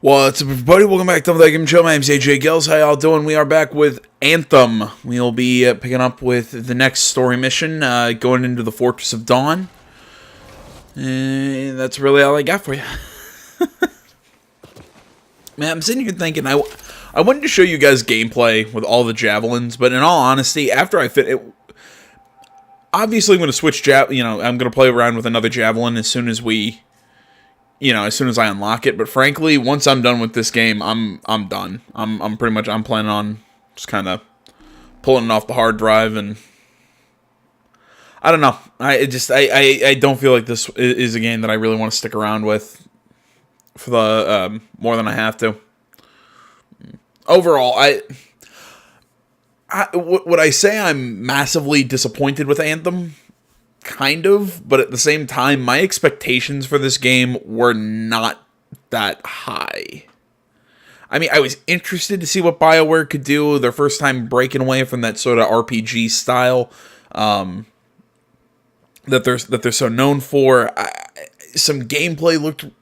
What's up, everybody? Welcome back to the Game Show. My name's AJ Gills. How y'all doing? We are back with Anthem. We'll be picking up with the next story mission, going into the Fortress of Dawn. And that's really all I got for you. Man, I'm sitting here thinking, I wanted to show you guys gameplay with all the javelins, but in all honesty, after I fit it, obviously I'm going to switch I'm going to play around with another javelin as soon as as soon as I unlock it. But frankly, once I'm done with this game, I'm done. I'm planning on just kind of pulling it off the hard drive, and I don't know. I don't feel like this is a game that I really want to stick around with for the more than I have to. Overall, would I say I'm massively disappointed with Anthem? Kind of, but at the same time, my expectations for this game were not that high. I mean, I was interested to see what BioWare could do, their first time breaking away from that sort of RPG style that they're so known for. Some gameplay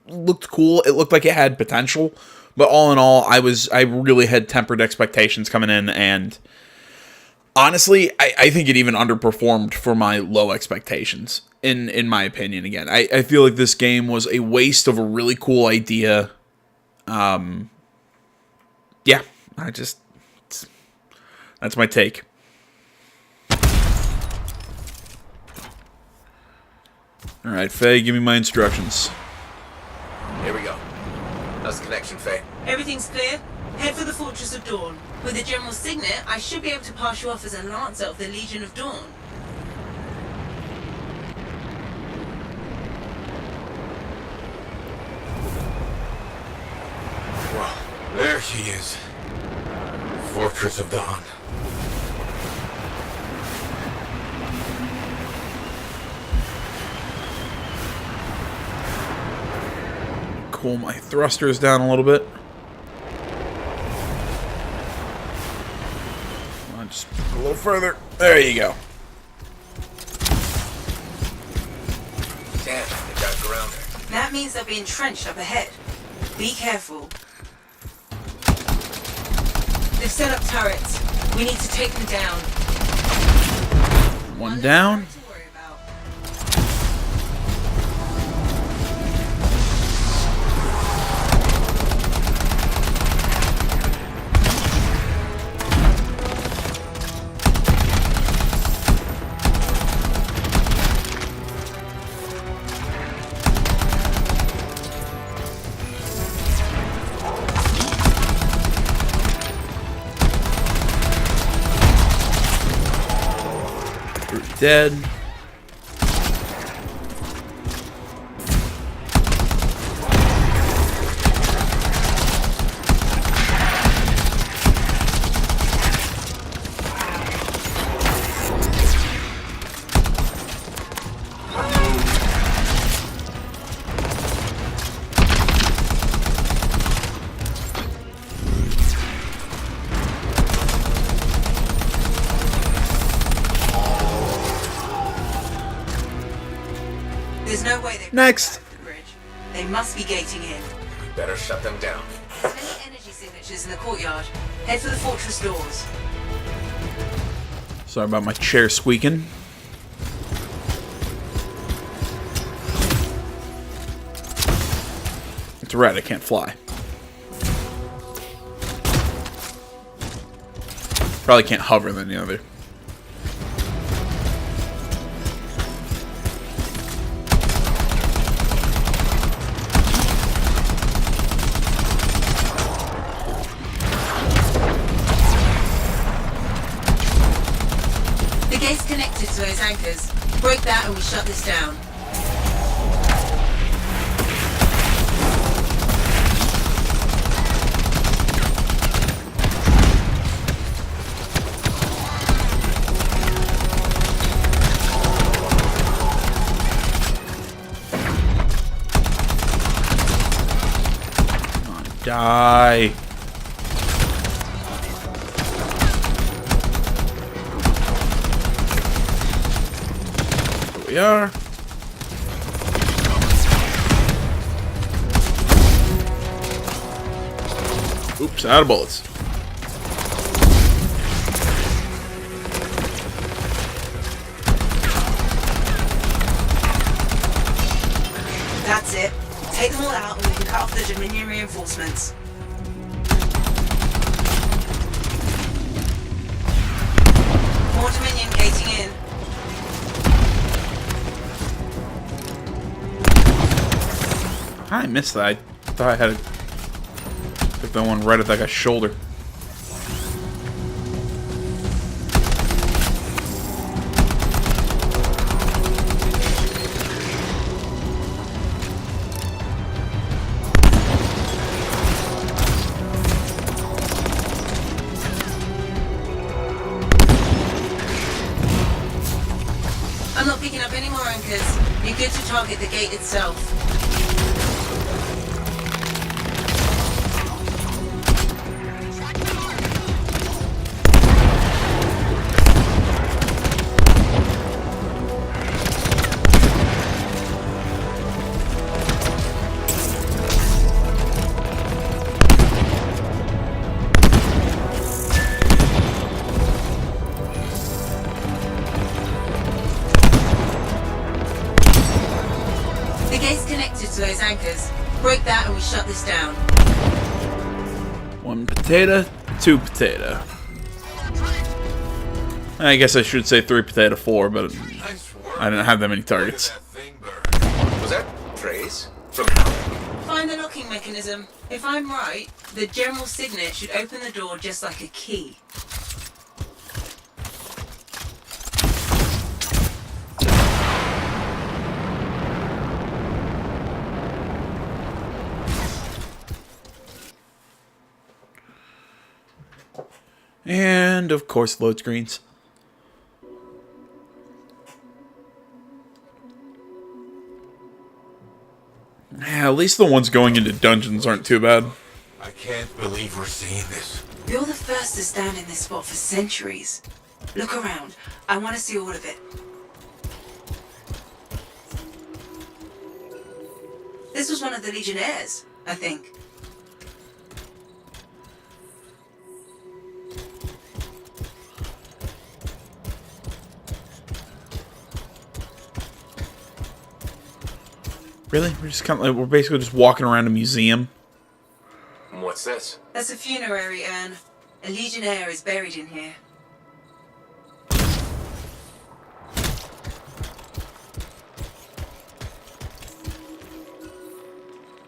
looked cool. It looked like it had potential, but all in all, I really had tempered expectations coming in, and honestly, I think it even underperformed for my low expectations, in my opinion. Again, I feel like this game was a waste of a really cool idea. Yeah, that's my take. Alright, Faye, give me my instructions. Here we go. How's the connection, Faye? Everything's clear. Head for the Fortress of Dawn. With the General's signet, I should be able to pass you off as a Lancer of the Legion of Dawn. Well, there she is. Fortress of Dawn. Cool my thrusters down a little bit. Just a little further. There you go. Damn, they got grounded. That means they'll be entrenched up ahead. Be careful. They've set up turrets. We need to take them down. One down. To worry about. Dead. There's no way they Next. the bridge. They must be gating in. We better shut them down. There's many energy signatures in the courtyard. Head for the fortress doors. Sorry about my chair squeaking. It's a rat, I can't fly. Probably can't hover than the other. The gate's connected to those anchors. Break that and we shut this down. Die. Here we are. Oops, out of bullets. That's it. Take them all out and we can cut off the Dominion reinforcements. More Dominion gating in. I missed that. I thought I had took that one right at that guy's shoulder. I'm not picking up any more anchors. You're good to target the gate itself. The gate's connected to those anchors. Break that and we shut this down. 1 potato, 2 potato. I guess I should say 3 potato, 4, but Nice work. I didn't have that many Look at targets. that thing burn. Was that praise? From Find the locking mechanism. If I'm right, the general signet should open the door just like a key. And, of course, load screens. Yeah, at least the ones going into dungeons aren't too bad. I can't believe we're seeing this. You're the first to stand in this spot for centuries. Look around. I want to see all of it. This was one of the Legionnaires, I think. Really? We're just kind of like, we're basically just walking around a museum. what's this? That's a funerary urn. A Legionnaire is buried in here.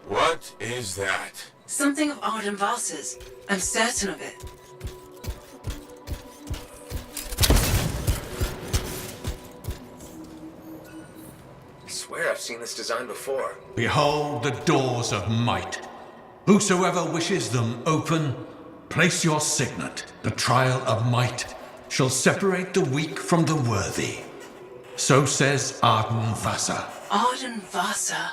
What is that? Something of Arden Vasa's. I'm certain of it. I swear I've seen this design before. Behold the doors of might. Whosoever wishes them open, place your signet. The trial of might shall separate the weak from the worthy. So says Arden Vasa. Arden Vasa?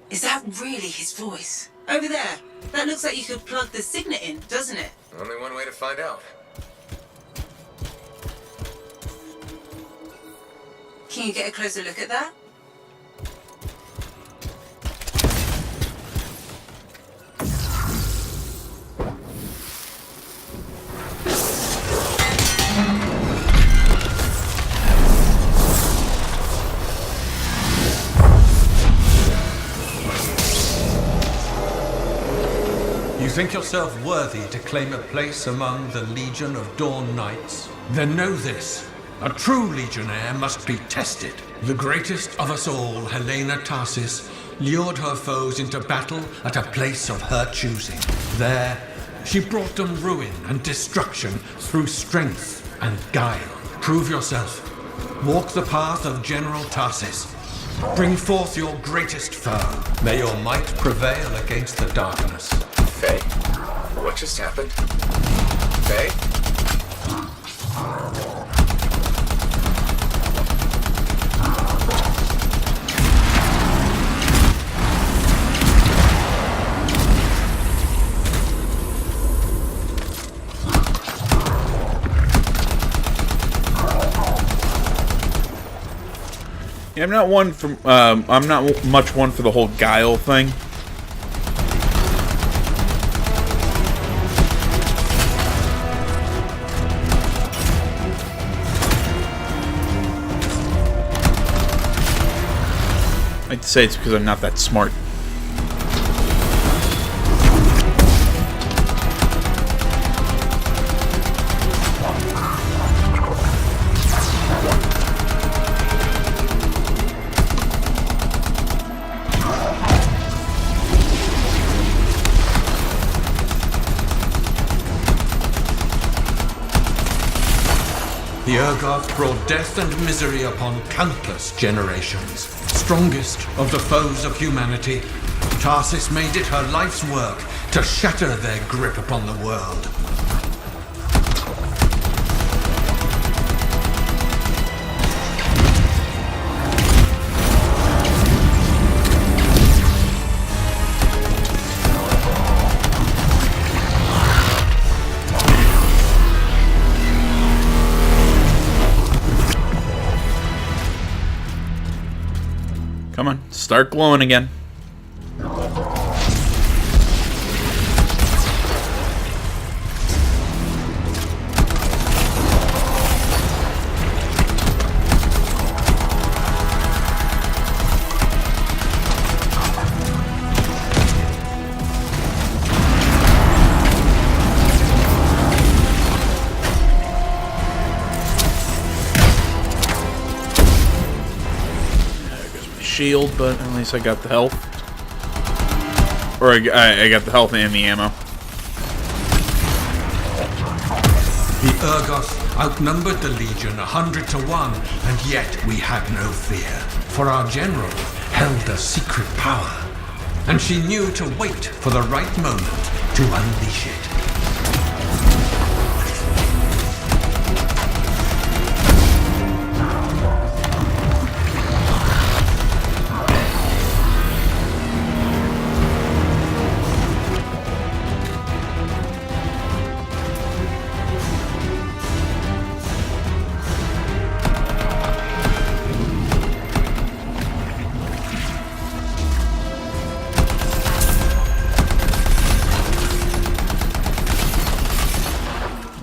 Is that really his voice? Over there. That looks like you could plug the signet in, doesn't it? Only one way to find out. Can you get a closer look at that? You think yourself worthy to claim a place among the Legion of Dawn Knights? Then know this. A true Legionnaire must be tested. The greatest of us all, Helena Tarsis, lured her foes into battle at a place of her choosing. There, she brought them ruin and destruction through strength and guile. Prove yourself. Walk the path of General Tarsis. Bring forth your greatest foe. May your might prevail against the darkness. Faye? What just happened? Faye? Yeah, I'm not one for. I'm not much one for the whole guile thing. say it's because I'm not that smart. The Urgoth brought death and misery upon countless generations. Strongest of the foes of humanity, Tarsis made it her life's work to shatter their grip upon the world. Come on, start glowing again. Shield, but at least I got the health. Or I got the health and the ammo. The Urgoth outnumbered the Legion 100 to 1, and yet we had no fear. For our general held a secret power, and she knew to wait for the right moment to unleash it.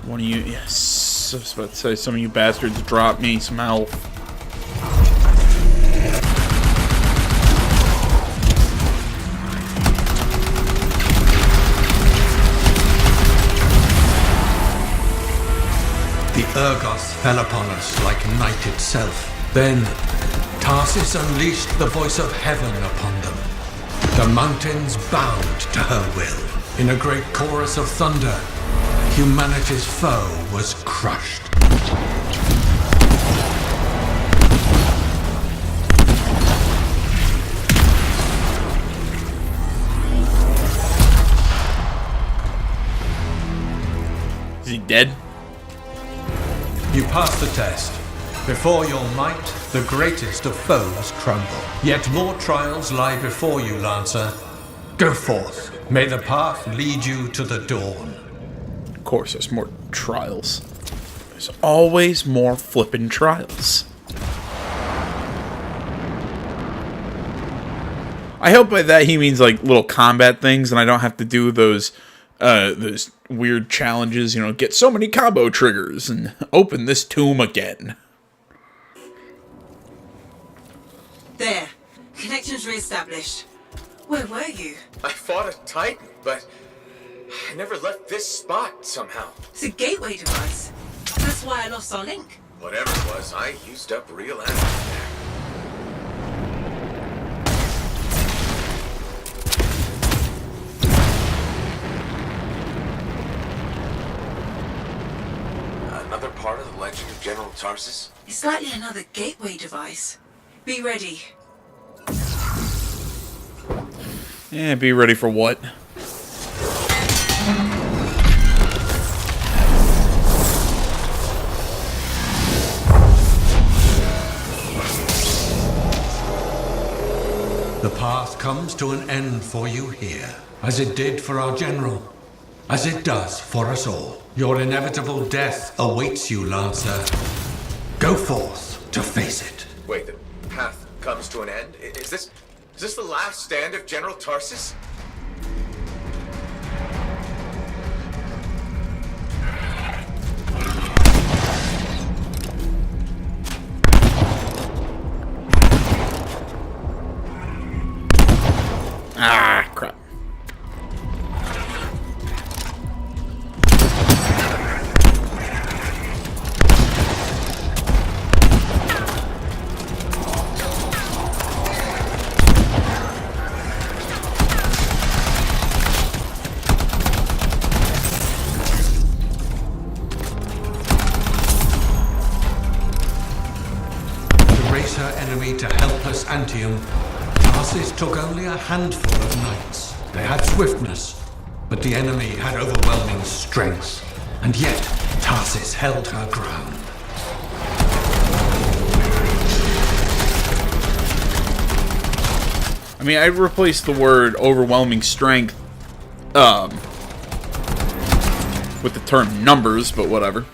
One of you, yes, I was about to say, some of you bastards drop me some health. The Urgoth fell upon us like night itself. Then, Tarsis unleashed the voice of heaven upon them. The mountains bowed to her will. In a great chorus of thunder, humanity's foe was crushed. Is he dead? You passed the test. Before your might, the greatest of foes crumble. Yet more trials lie before you, Lancer. Go forth. May the path lead you to the dawn. Of course, there's more trials. There's always more flippin' trials. I hope by that he means like little combat things, and I don't have to do those weird challenges. You know, get so many combo triggers and open this tomb again. There. Connections re-established. Where were you? I fought a Titan, but I never left this spot somehow. It's a gateway device. That's why I lost our link. Whatever it was, I used up real ammo there. Another part of the legend of General Tarsis? It's likely another gateway device. Be ready. Yeah, be ready for what? The path comes to an end for you here, as it did for our general, as it does for us all. Your inevitable death awaits you, Lancer. Go forth to face it. Wait, the path comes to an end? Is this the last stand of General Tarsis? populous Antium, Tarsis took only a handful of knights. They had swiftness, but the enemy had overwhelming strength. And yet, Tarsis held her ground. I mean, I'd replace the word overwhelming strength with the term numbers, but whatever.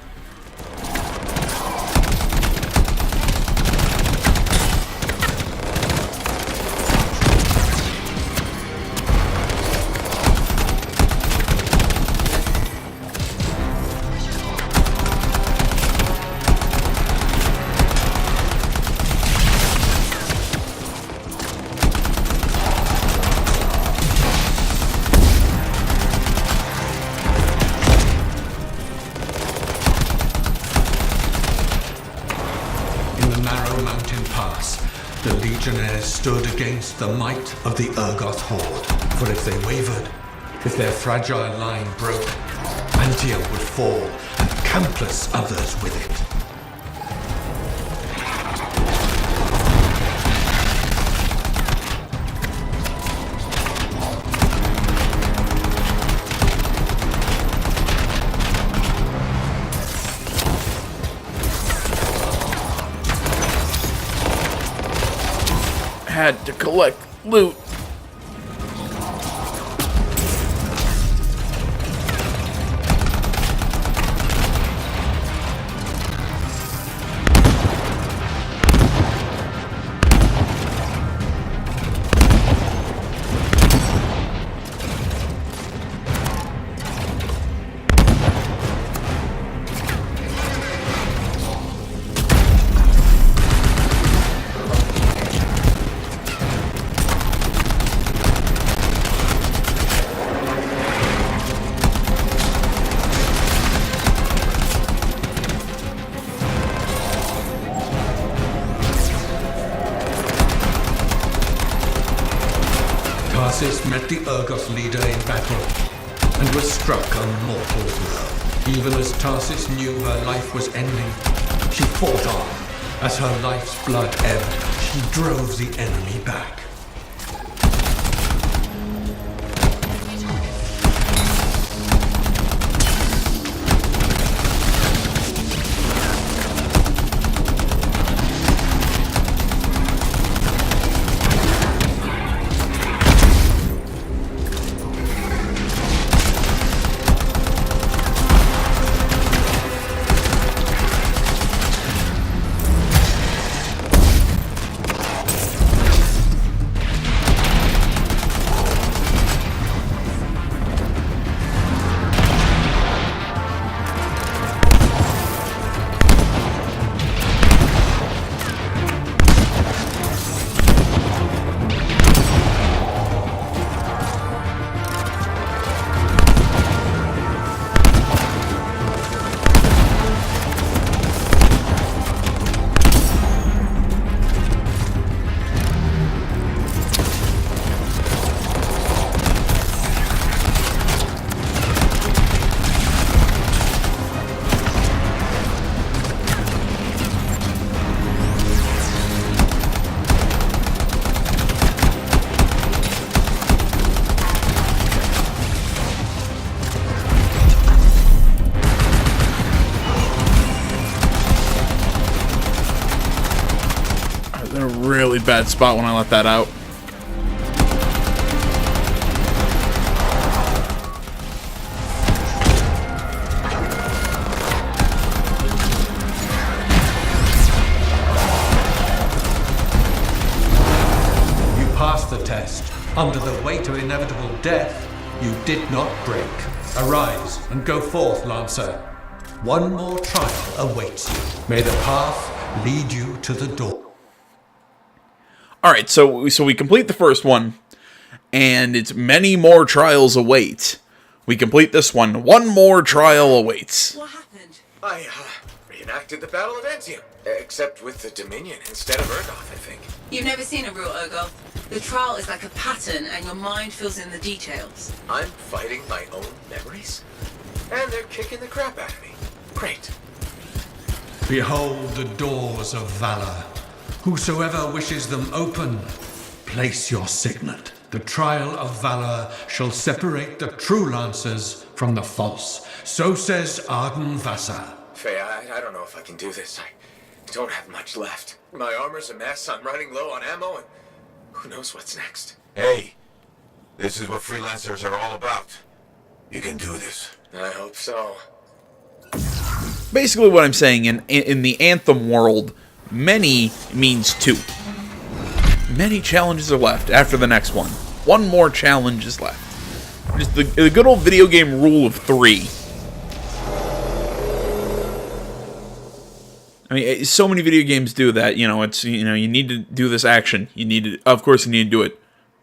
The legionnaires stood against the might of the Urgoth horde. For if they wavered, if their fragile line broke, Antium would fall, and countless others with it. Had to collect loot. Tarsis met the Urgoth leader in battle, and was struck a mortal blow. Even as Tarsis knew her life was ending, she fought on. As her life's blood ebbed, she drove the enemy back. In a really bad spot when I let that out. You passed the test. Under the weight of inevitable death, you did not break. Arise and go forth, Lancer. One more trial awaits you. May the path lead you to the door. Alright, so we complete the first one, and it's many more trials await. We complete this one. One more trial awaits. What happened? I reenacted the Battle of Anthem, except with the Dominion instead of Urgoth, I think. You've never seen a real Urgoth. The trial is like a pattern, and your mind fills in the details. I'm fighting my own memories, and they're kicking the crap out of me. Great. Behold the doors of valor. Whosoever wishes them open, place your signet. The trial of valor shall separate the true lancers from the false. So says Arden Vassa. Faye, I don't know if I can do this. I don't have much left. My armor's a mess, I'm running low on ammo, and who knows what's next. Hey, this is what freelancers are all about. You can do this. I hope so. Basically what I'm saying, in the Anthem world, many means 2. Many challenges are left after the next one. One more challenge is left. Just the good old video game rule of 3. I mean, so many video games do that. You know, it's, you know, you need to do this action. You need to, of course, you need to do it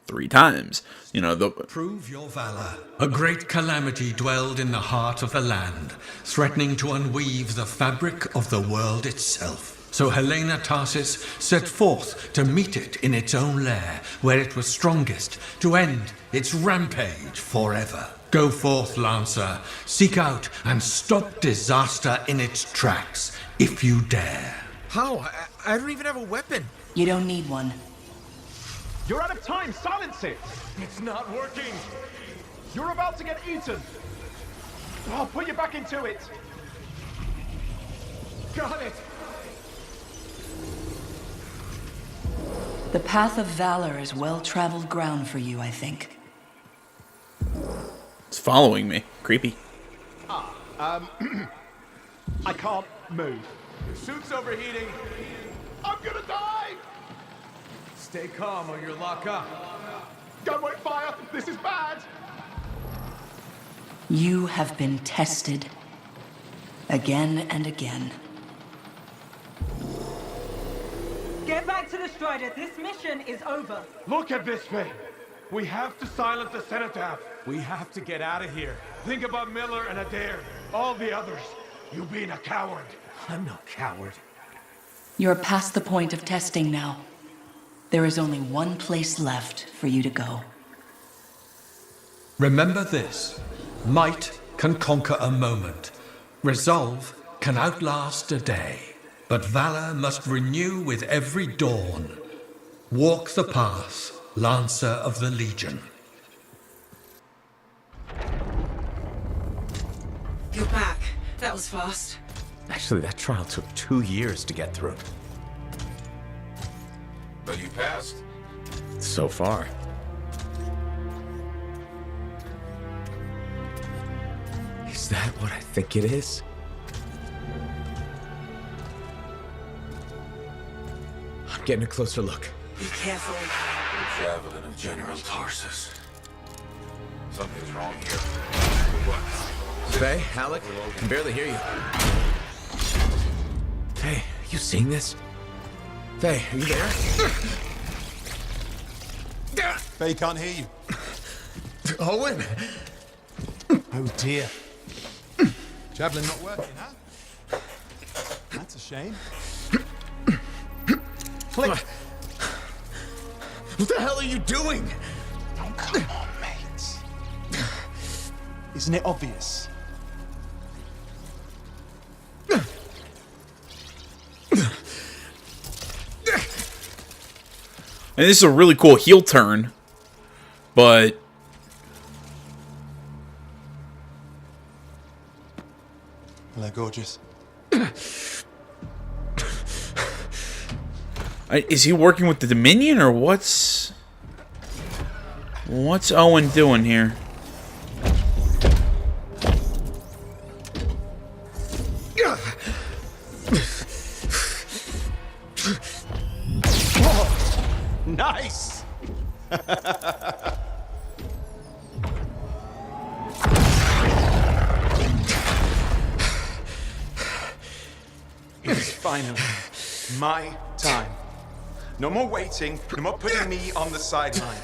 3 times. You know, prove your valor. A great calamity dwelled in the heart of the land, threatening to unweave the fabric of the world itself. So Helena Tarsis set forth to meet it in its own lair, where it was strongest, to end its rampage forever. Go forth, Lancer, seek out and stop disaster in its tracks, if you dare. How? I don't even have a weapon. You don't need one. You're out of time! Silence it! It's not working! You're about to get eaten! I'll put you back into it! Got it! The path of valor is well-traveled ground for you, I think. it's following me. Creepy. I can't move. Your suit's overheating! I'm gonna die! Stay calm or you'll lock up. Don't wait fire! This is bad! You have been tested. Again and again. Get back to the Strider. This mission is over. Look at this thing! We have to silence the Cenotaph! We have to get out of here. Think about Miller and Adair. All the others. You being a coward. I'm no coward. You're past the point of testing now. There is only one place left for you to go. Remember this. Might can conquer a moment. Resolve can outlast a day. But valor must renew with every dawn. Walk the path, Lancer of the Legion. You're back. That was fast. Actually, that trial took 2 years to get through. But you passed. So far. Is that what I think it is? I'm getting a closer look. Be careful. The javelin of General Tarsus. Something's wrong here. What? Faye, Alec, I can barely hear you. Faye, you seeing this? Faye, are you there? Faye can't hear you. Owen! Oh dear. Javelin not working, huh? That's a shame. Click. What the hell are you doing? Oh, come on, mate. Isn't it obvious? And this is a really cool heel turn, but Hello, gorgeous. is he working with the Dominion, or what's Owen doing here? Nice! It's finally my time. No more waiting, no more putting me on the sideline.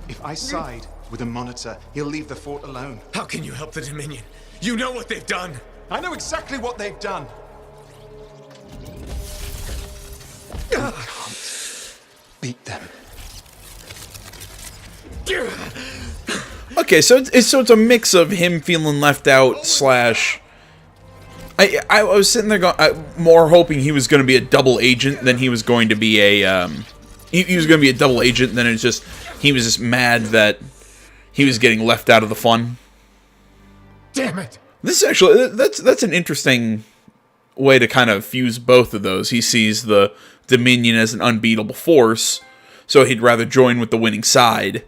If I side with a monitor, he'll leave the fort alone. How can you help the Dominion? You know what they've done! I know exactly what they've done. I can't beat them. Okay, so it's a mix of him feeling left out slash I was sitting there going, more hoping he was going to be a double agent than he was going to be a, he was going to be a double agent, then it's just, he was just mad that he was getting left out of the fun. Damn it! This is actually, that's an interesting way to kind of fuse both of those. He sees the Dominion as an unbeatable force, so he'd rather join with the winning side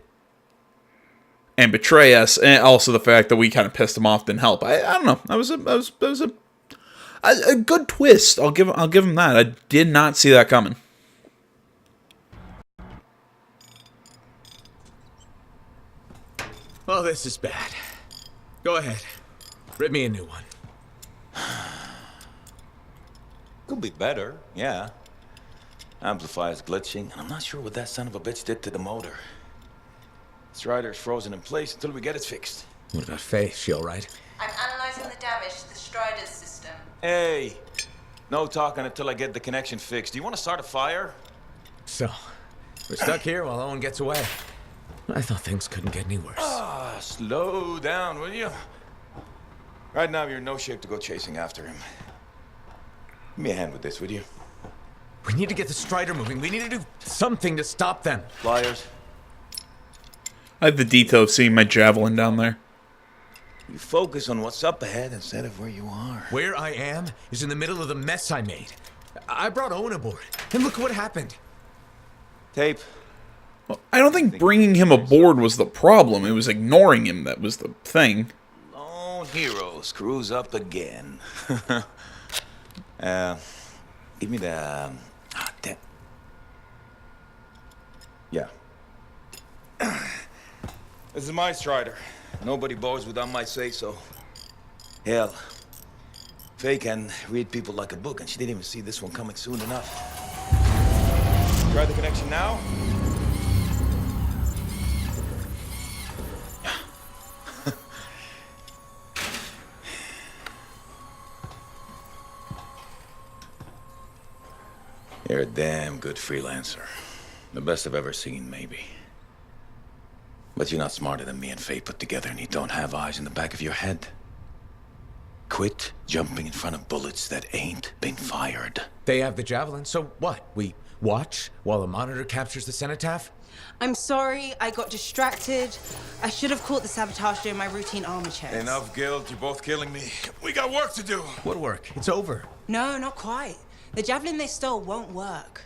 and betray us, and also the fact that we kind of pissed him off didn't help. I don't know. That was a good twist. I'll give him that. I did not see that coming. Oh, this is bad. Go ahead. Rip me a new one. Could be better, yeah. Amplifier's glitching, and I'm not sure what that son of a bitch did to the motor. Strider's frozen in place until we get it fixed. What about Faye? She all right? I'm analyzing the damage to the Strider's system. Hey, no talking until I get the connection fixed. Do you want to start a fire? So, we're stuck here while Owen gets away. I thought things couldn't get any worse. Ah, slow down, will you? Right now, you're in no shape to go chasing after him. Give me a hand with this, would you? We need to get the Strider moving. We need to do something to stop them. Flyers. I have the detail of seeing my javelin down there. You focus on what's up ahead instead of where you are. Where I am is in the middle of the mess I made. I brought Owen aboard, and look what happened. Tape. Well, I don't think bringing him aboard was the problem. It was ignoring him that was the thing. Lone hero screws up again. Give me the... damn. Yeah. This is my Strider. Nobody boards without my say-so. Hell, Faye can read people like a book, and she didn't even see this one coming soon enough. Try the connection now. You're a damn good freelancer. The best I've ever seen, maybe. But you're not smarter than me and Faye put together, and you don't have eyes in the back of your head. Quit jumping in front of bullets that ain't been fired. They have the javelin, so what? We watch while the monitor captures the cenotaph? I'm sorry, I got distracted. I should have caught the sabotage during my routine armor checks. Enough guilt, you're both killing me. We got work to do. What work? It's over. No, not quite. The javelin they stole won't work.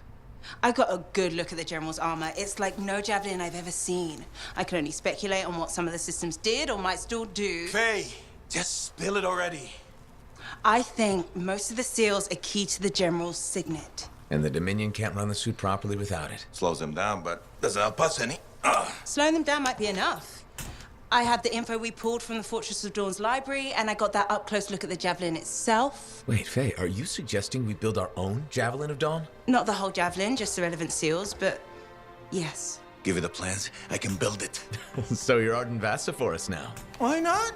I got a good look at the General's armor. It's like no javelin I've ever seen. I can only speculate on what some of the systems did or might still do. Faye, just spill it already. I think most of the seals are key to the General's signet. And the Dominion can't run the suit properly without it. Slows them down, but doesn't help us any. Slowing them down might be enough. I have the info we pulled from the Fortress of Dawn's library, and I got that up-close look at the javelin itself. Wait, Faye, are you suggesting we build our own Javelin of Dawn? Not the whole javelin, just the relevant seals, but yes. Give me the plans, I can build it. So you're Arden Vassa for us now. Why not?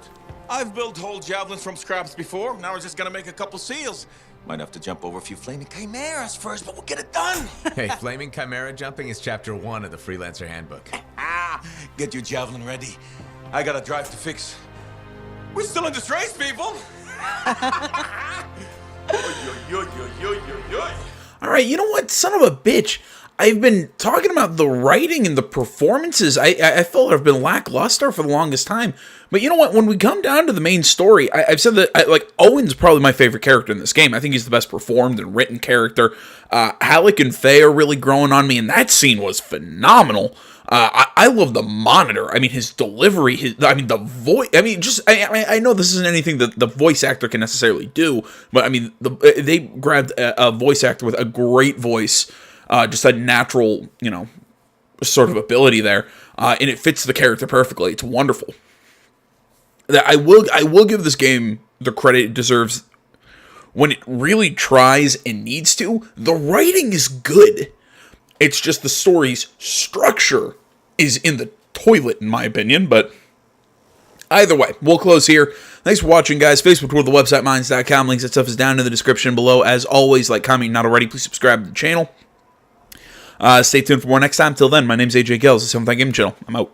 I've built whole javelins from scraps before. Now we're just gonna make a couple seals. Might have to jump over a few flaming chimeras first, but we'll get it done. Hey, flaming chimera jumping is chapter 1 of the Freelancer Handbook. Get your javelin ready. I got a drive to fix. We're still in this race, people. All right, you know what? Son of a bitch. I've been talking about the writing and the performances. I felt have been lackluster for the longest time. But you know what? When we come down to the main story, I've said that like Owen's probably my favorite character in this game. I think he's the best performed and written character. Halleck and Faye are really growing on me, and that scene was phenomenal. I love the monitor. I mean, his delivery, the voice. I mean, I know this isn't anything that the voice actor can necessarily do, but I mean, they grabbed a voice actor with a great voice, just a natural, sort of ability there, and it fits the character perfectly. It's wonderful. I will give this game the credit it deserves. When it really tries and needs to, the writing is good. It's just the story's structure is in the toilet, in my opinion. But either way, we'll close here. Thanks for watching, guys. Facebook, Twitter, the website, minds.com. Links, that stuff is down in the description below. As always, like, comment, not already, please subscribe to the channel. Stay tuned for more next time. Till then, my name's AJ Gales. This is Home Game Channel. I'm out.